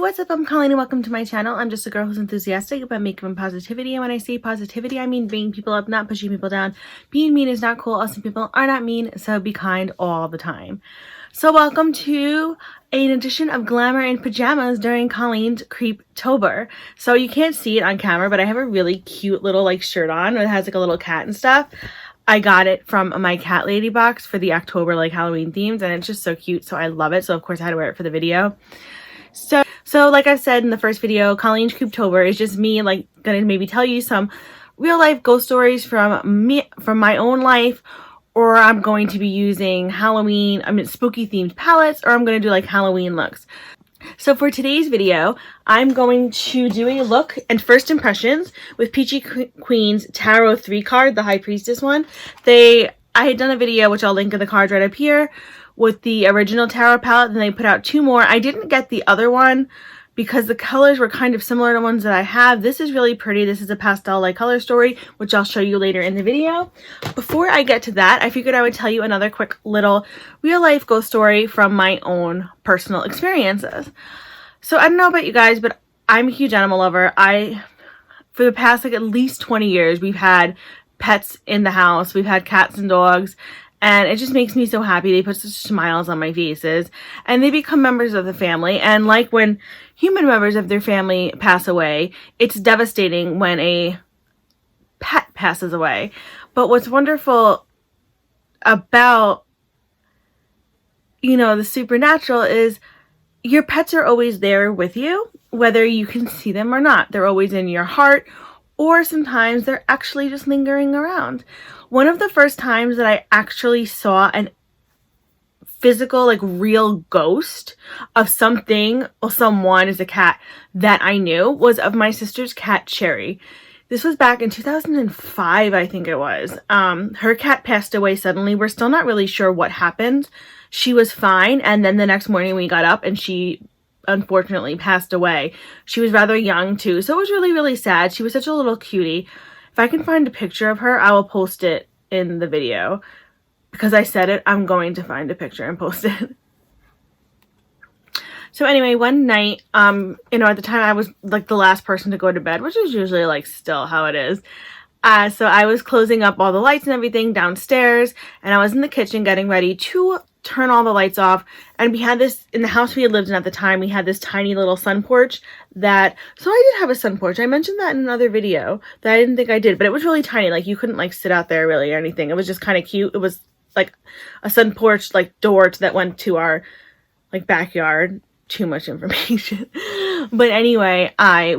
what's up? I'm Colleen and welcome to my channel. I'm just a girl who's enthusiastic about makeup and positivity, and when I say positivity, I mean bringing people up, not pushing people down. Being mean is not cool. Also, people are not mean, so be kind all the time. So welcome to an edition of Glamour in Pajamas during Colleen's Creeptober. So you can't see it on camera, but I have a really cute little shirt on. It has a little cat and stuff. I got it from my cat lady box for the October Halloween themes, and it's just so cute, so I love it. So of course I had to wear it for the video. So like I said in the first video, Colleen's Creeptober is just me gonna maybe tell you some real life ghost stories from my own life, or I'm going to be using spooky themed palettes, or I'm gonna do Halloween looks. So for today's video, I'm going to do a look and first impressions with Peachy Queen's Tarot 3 card, the High Priestess one. I had done a video, which I'll link in the card right up here, with the original tarot palette, and they put out 2 more. I didn't get the other one because the colors were kind of similar to ones that I have. This is really pretty. This is a pastel color story, which I'll show you later in the video. Before I get to that, I figured I would tell you another quick little real life ghost story from my own personal experiences. So I don't know about you guys, but I'm a huge animal lover. For the past at least 20 years, we've had pets in the house. We've had cats and dogs. And it just makes me so happy. They put such smiles on my faces. And they become members of the family. And like when human members of their family pass away, it's devastating when a pet passes away. But what's wonderful about, the supernatural is your pets are always there with you, whether you can see them or not. They're always in your heart, or sometimes they're actually just lingering around. One of the first times that I actually saw an physical, real ghost of something or someone as a cat that I knew was of my sister's cat, Cherry. This was back in 2005, I think it was. Her cat passed away suddenly. We're still not really sure what happened. She was fine, and then the next morning we got up and she unfortunately passed away. She was rather young too, so it was really, really sad. She was such a little cutie. If I can find a picture of her, I will post it in the video. Because I said it, I'm going to find a picture and post it. So anyway, one night, at the time I was the last person to go to bed, which is usually still how it is. So I was closing up all the lights and everything downstairs, and I was in the kitchen getting ready to turn all the lights off. And we had this, in the house we had lived in at the time, we had this tiny little sun porch so I did have a sun porch. I mentioned that in another video that I didn't think I did, but it was really tiny. You couldn't sit out there really or anything. It was just kind of cute. It was a sun porch door that went to our backyard. Too much information. But anyway, I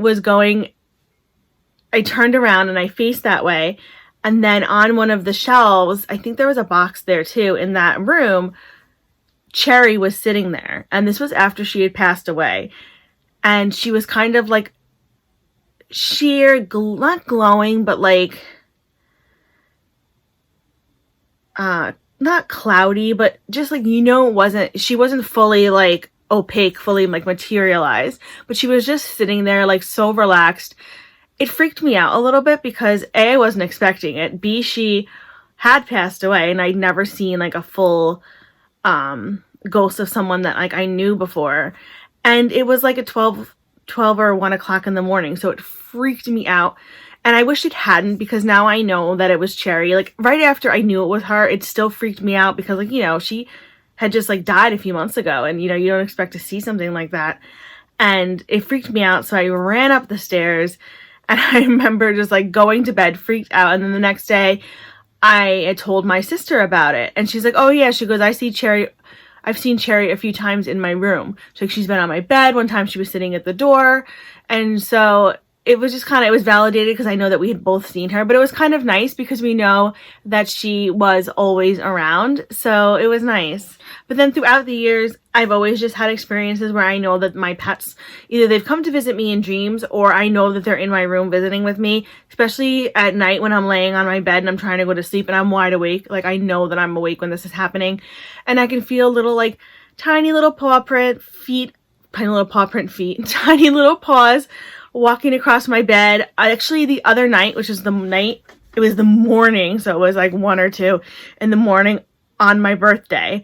turned around and I faced that way, and then on one of the shelves, I think there was a box there too, in that room, Cherry was sitting there. And this was after she had passed away. And she was kind of sheer, not glowing, but not cloudy, but just she wasn't fully opaque, fully materialized. But she was just sitting there so relaxed. It freaked me out a little bit because A, I wasn't expecting it. B, she had passed away and I'd never seen a full ghost of someone that I knew before. And it was at 12 or 1 o'clock in the morning, so it freaked me out. And I wish it hadn't, because now I know that it was Cherry. Right after I knew it was her, it still freaked me out because she had just died a few months ago, and you don't expect to see something like that. And it freaked me out, so I ran up the stairs. And I remember just going to bed freaked out. And then the next day I had told my sister about it. And she's like, oh yeah, she goes, I've seen Cherry a few times in my room. She's been on my bed. One time she was sitting at the door. And so it was just it was validated because I know that we had both seen her. But it was kind of nice because we know that she was always around. So it was nice. But then throughout the years, I've always just had experiences where I know that my pets, either they've come to visit me in dreams, or I know that they're in my room visiting with me, especially at night when I'm laying on my bed and I'm trying to go to sleep and I'm wide awake. I know that I'm awake when this is happening. And I can feel little tiny little paw print feet, tiny little paws walking across my bed. Actually, the other night, which was it was the morning, so it was 1 or 2 in the morning on my birthday,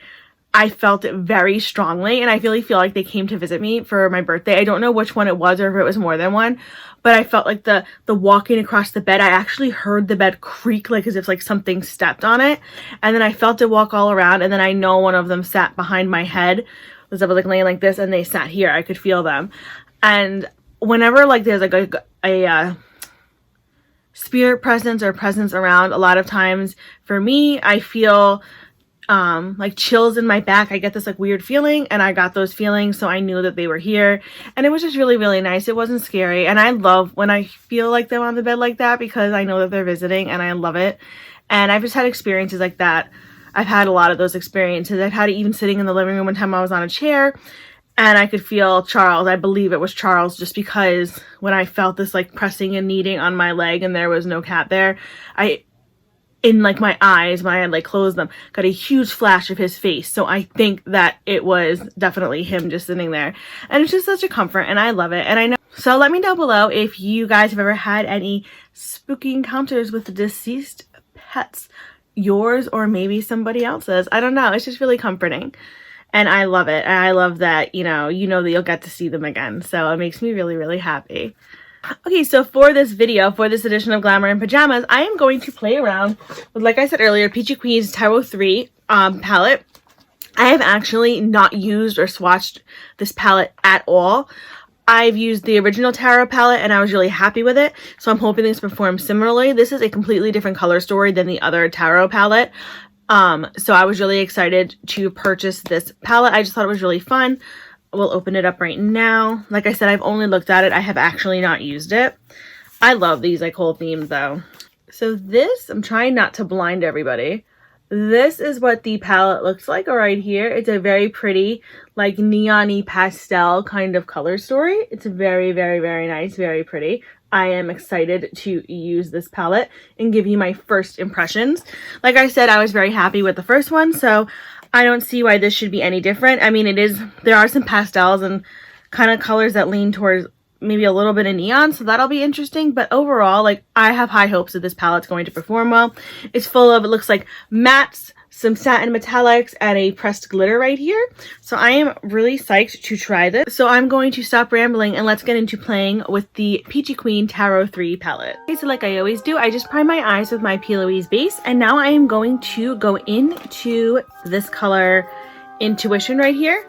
I felt it very strongly, and I really feel like they came to visit me for my birthday. I don't know which one it was or if it was more than one, but I felt like the walking across the bed, I actually heard the bed creak like as if like something stepped on it, and then I felt it walk all around, and then I know one of them sat behind my head, was like laying like this, and they sat here. I could feel them. And whenever like there's like a spirit presence or presence around, a lot of times for me, I feel like chills in my back. I get this like weird feeling, and I got those feelings, so I knew that they were here, and it was just really, really nice. It wasn't scary, and I love when I feel like them on the bed like that, because I know that they're visiting, and I love it. And I've just had experiences like that. I've had a lot of those experiences. I've had it even sitting in the living room one time. I was on a chair, and I could feel Charles. I believe it was Charles, just because when I felt this like pressing and kneading on my leg and there was no cat there, in like my eyes, when I had like closed them, got a huge flash of his face. So I think that it was definitely him just sitting there, and it's just such a comfort, and I love it. And I know, so let me know below if you guys have ever had any spooky encounters with the deceased pets, yours or maybe somebody else's. I don't know, it's just really comforting, and I love it. And I love that you know that you'll get to see them again, so it makes me really, really happy. Okay, so for this video, for this edition of Glamour and Pajamas, I am going to play around with, like I said earlier, Peachy Queen's Tarot 3 palette. I have actually not used or swatched this palette at all. I've used the original Tarot palette, and I was really happy with it, so I'm hoping this performs similarly. This is a completely different color story than the other Tarot palette, so I was really excited to purchase this palette. I just thought it was really fun. We'll open it up right now. Like I said, I've only looked at it. I have actually not used it. I love these like whole themes though. So this, I'm trying not to blind everybody. This is what the palette looks like right here. It's a very pretty, like neon-y pastel kind of color story. It's very, very, very nice, very pretty. I am excited to use this palette and give you my first impressions. Like I said, I was very happy with the first one, so I don't see why this should be any different. I mean, there are some pastels and kind of colors that lean towards maybe a little bit of neon, so that'll be interesting. But overall, like, I have high hopes that this palette's going to perform well. It's full of, it looks like mattes, some satin metallics, and a pressed glitter right here. So I am really psyched to try this. So I'm going to stop rambling and let's get into playing with the Peachy Queen Tarot 3 palette. Okay, so like I always do, I just prime my eyes with my P. Louise base, and now I am going to go into this color Intuition right here.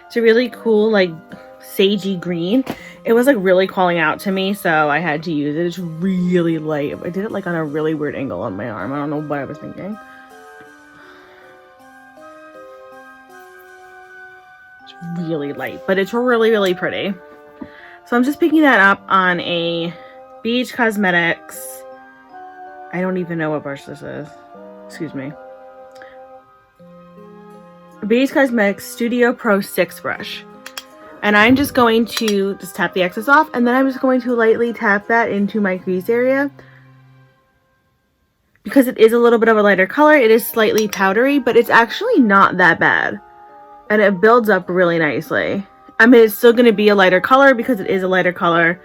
It's a really cool, like, sagey green. It was like really calling out to me, so I had to use it. It's really light. I did it like on a really weird angle on my arm. I don't know what I was thinking. Really light, but it's really, really pretty. So I'm just picking that up on a Beach Cosmetics. I don't even know what brush this is. Excuse me. Beach Cosmetics Studio Pro 6 brush. And I'm just going to just tap the excess off, and then I'm just going to lightly tap that into my crease area. Because it is a little bit of a lighter color, it is slightly powdery, but it's actually not that bad. And it builds up really nicely. I mean, it's still going to be a lighter color because it is a lighter color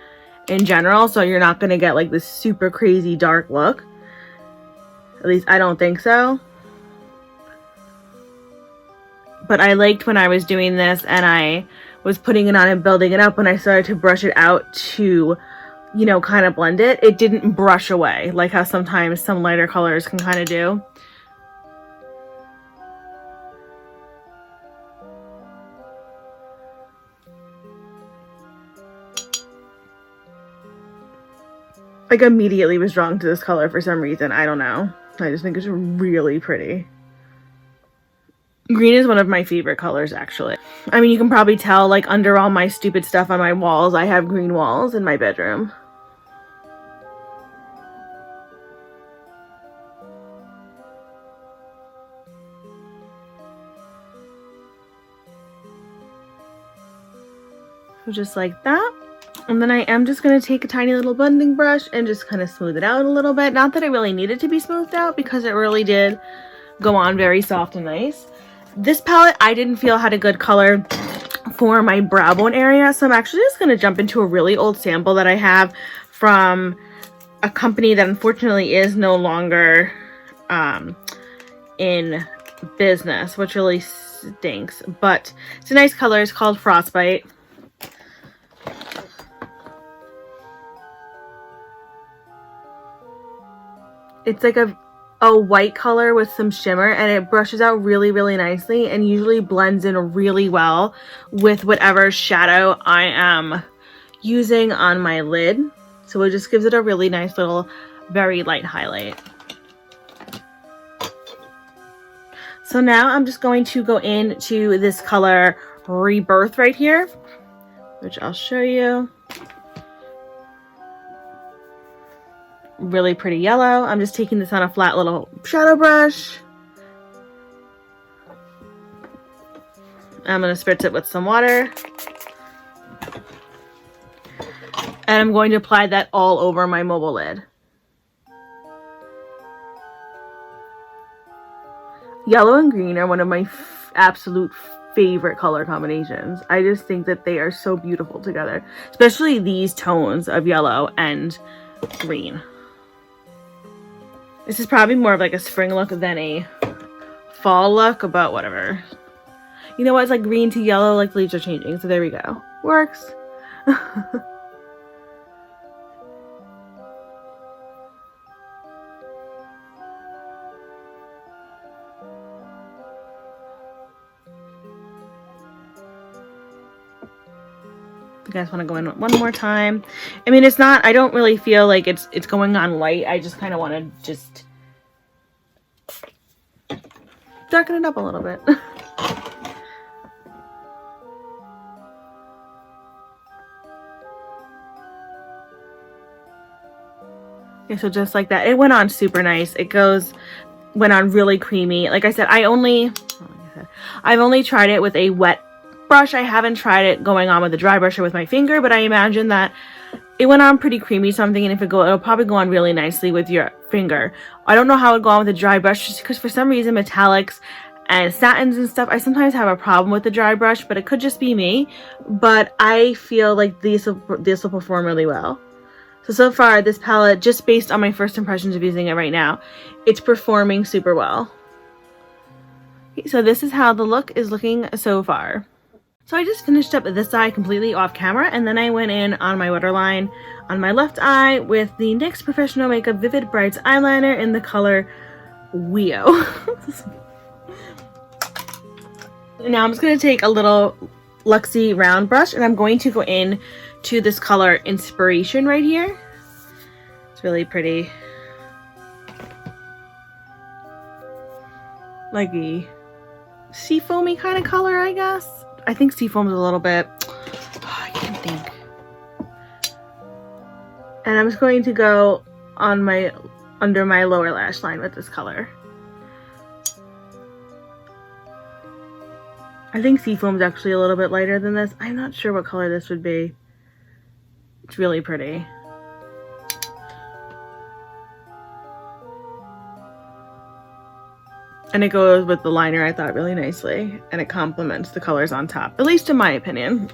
in general. So you're not going to get like this super crazy dark look. At least I don't think so. But I liked when I was doing this and I was putting it on and building it up, when I started to brush it out to, you know, kind of blend it. It didn't brush away like how sometimes some lighter colors can kind of do. Like, immediately was drawn to this color for some reason. I don't know. I just think it's really pretty. Green is one of my favorite colors, actually. I mean, you can probably tell, like, under all my stupid stuff on my walls, I have green walls in my bedroom. So just like that. And then I am just going to take a tiny little blending brush and just kind of smooth it out a little bit. Not that it really needed to be smoothed out, because it really did go on very soft and nice. This palette, I didn't feel had a good color for my brow bone area. So I'm actually just going to jump into a really old sample that I have from a company that unfortunately is no longer in business, which really stinks, but it's a nice color. It's called Frostbite. It's like a white color with some shimmer, and it brushes out really, really nicely and usually blends in really well with whatever shadow I am using on my lid. So it just gives it a really nice little, very light highlight. So now I'm just going to go into this color Rebirth right here, which I'll show you. Really pretty yellow. I'm just taking this on a flat little shadow brush. I'm going to spritz it with some water. And I'm going to apply that all over my mobile lid. Yellow and green are one of my absolute favorite color combinations. I just think that they are so beautiful together, especially these tones of yellow and green. This is probably more of like a spring look than a fall look, but whatever. You know what? It's like green to yellow, like the leaves are changing. So there we go. Works. You guys want to go in one more time. I mean, it's not, I don't really feel like it's going on light. I just kind of want to just darken it up a little bit. Okay, so just like that. It went on super nice. Went on really creamy. Like I said, I've only tried it with a wet brush. I haven't tried it going on with a dry brush or with my finger, but I imagine that it went on pretty creamy, so I'm thinking it'll probably go on really nicely with your finger. I don't know how it would go on with a dry brush, just because for some reason metallics and satins and stuff, I sometimes have a problem with the dry brush, but it could just be me. But I feel like this will perform really well. So far, this palette, just based on my first impressions of using it right now, it's performing super well. Okay, so this is how the look is looking so far. So I just finished up this eye completely off camera, and then I went in on my waterline on my left eye with the NYX Professional Makeup Vivid Brights eyeliner in the color Weho. Now I'm just going to take a little Luxie round brush, and I'm going to go in to this color Inspiration right here. It's really pretty. Like a seafoamy kind of color, I guess. I think seafoam is a little bit, I can't think. And I'm just going to go on under my lower lash line with this color. I think seafoam is actually a little bit lighter than this. I'm not sure what color this would be. It's really pretty. And it goes with the liner, I thought, really nicely. And it complements the colors on top, at least in my opinion.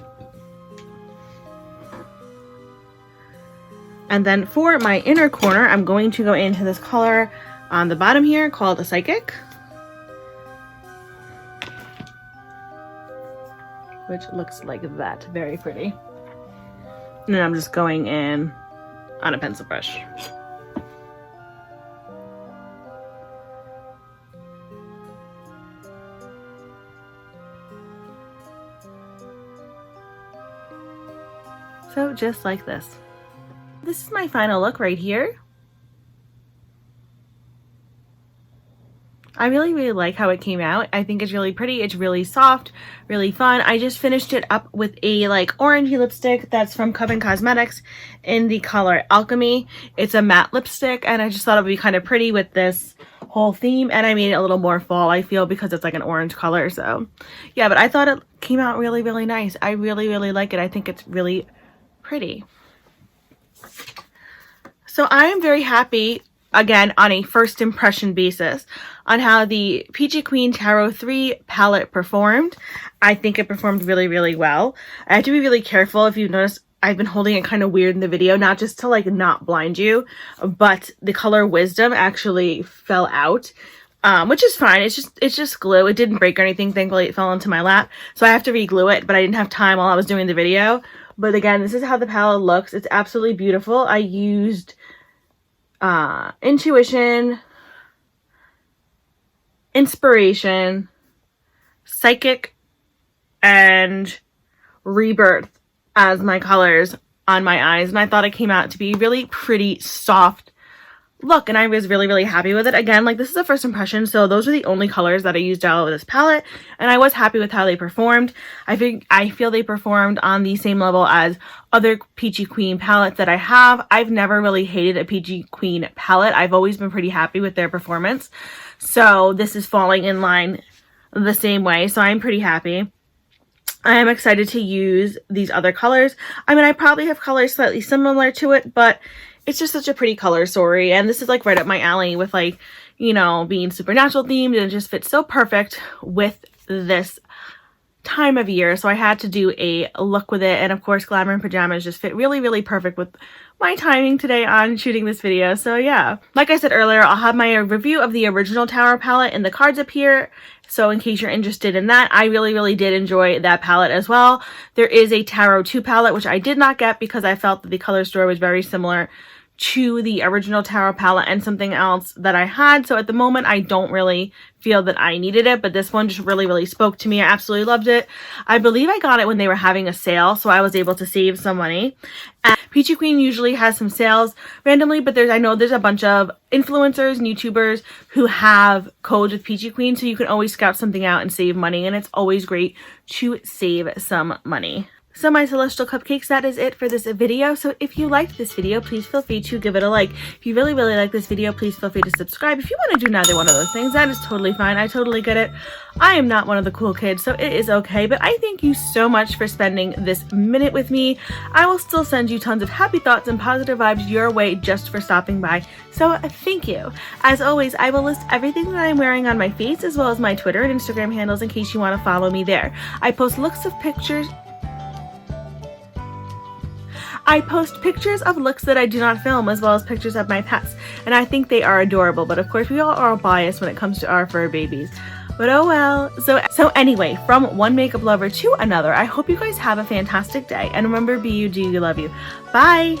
And then for my inner corner, I'm going to go into this color on the bottom here called a Psychic, which looks like that. Very pretty. And then I'm just going in on a pencil brush. So just like this. This is my final look right here. I really, really like how it came out. I think it's really pretty. It's really soft, really fun. I just finished it up with a like orangey lipstick that's from Coven Cosmetics in the color Alchemy. It's a matte lipstick, and I just thought it would be kind of pretty with this whole theme, and I made it a little more fall, I feel, because it's like an orange color. So yeah, but I thought it came out really, really nice. I really, really like it. I think it's really pretty. So I am very happy, again, on a first impression basis, on how the Peachy Queen Tarot 3 palette performed. I think it performed really, really well. I have to be really careful. If you've noticed, I've been holding it kind of weird in the video, not just to like not blind you, but the color Wisdom actually fell out. which is fine. It's just glue. It didn't break or anything. Thankfully, it fell into my lap, so I have to re-glue it, but I didn't have time while I was doing the video. But again, this is how the palette looks. It's absolutely beautiful. I used Intuition, Inspiration, Psychic, and Rebirth as my colors on my eyes, and I thought it came out to be really pretty soft look, and I was really happy with it. Again, like, this is a first impression, so those are the only colors that I used out of this palette, and I was happy with how they performed. I feel they performed on the same level as other Peachy Queen palettes that I have. I've never really hated a Peachy Queen palette. I've always been pretty happy with their performance, so this is falling in line the same way, so I'm pretty happy. I am excited to use these other colors. I mean, I probably have colors slightly similar to it, but it's just such a pretty color story. And this is like right up my alley with, like, you know, being supernatural themed, and it just fits so perfect with this time of year. So I had to do a look with it. And of course, Glamour and Pajamas just fit really perfect with my timing today on shooting this video. So yeah, like I said earlier, I'll have my review of the original Tower palette in the cards up here. So in case you're interested in that, I really did enjoy that palette as well. There is a Tarot 2 palette, which I did not get because I felt that the color story was very similar to the original Tarot palette and something else that I had. So at the moment, I don't really feel that I needed it, but this one just really spoke to me. I absolutely loved it. I believe I got it when they were having a sale, so I was able to save some money. And Peachy Queen usually has some sales randomly, but I know there's a bunch of influencers and YouTubers who have codes with Peachy Queen, so you can always scout something out and save money, and it's always great to save some money. So my celestial cupcakes, that is it for this video. So if you liked this video, please feel free to give it a like. If you really like this video, please feel free to subscribe. If you want to do neither one of those things, that is totally fine. I totally get it. I am not one of the cool kids, so it is okay. But I thank you so much for spending this minute with me. I will still send you tons of happy thoughts and positive vibes your way just for stopping by. So thank you. As always, I will list everything that I'm wearing on my face, as well as my Twitter and Instagram handles in case you want to follow me there. I post pictures of looks that I do not film, as well as pictures of my pets, and I think they are adorable, but of course we all are biased when it comes to our fur babies. But oh well. So anyway, from one makeup lover to another, I hope you guys have a fantastic day, and remember, be you, do you, love you. Bye!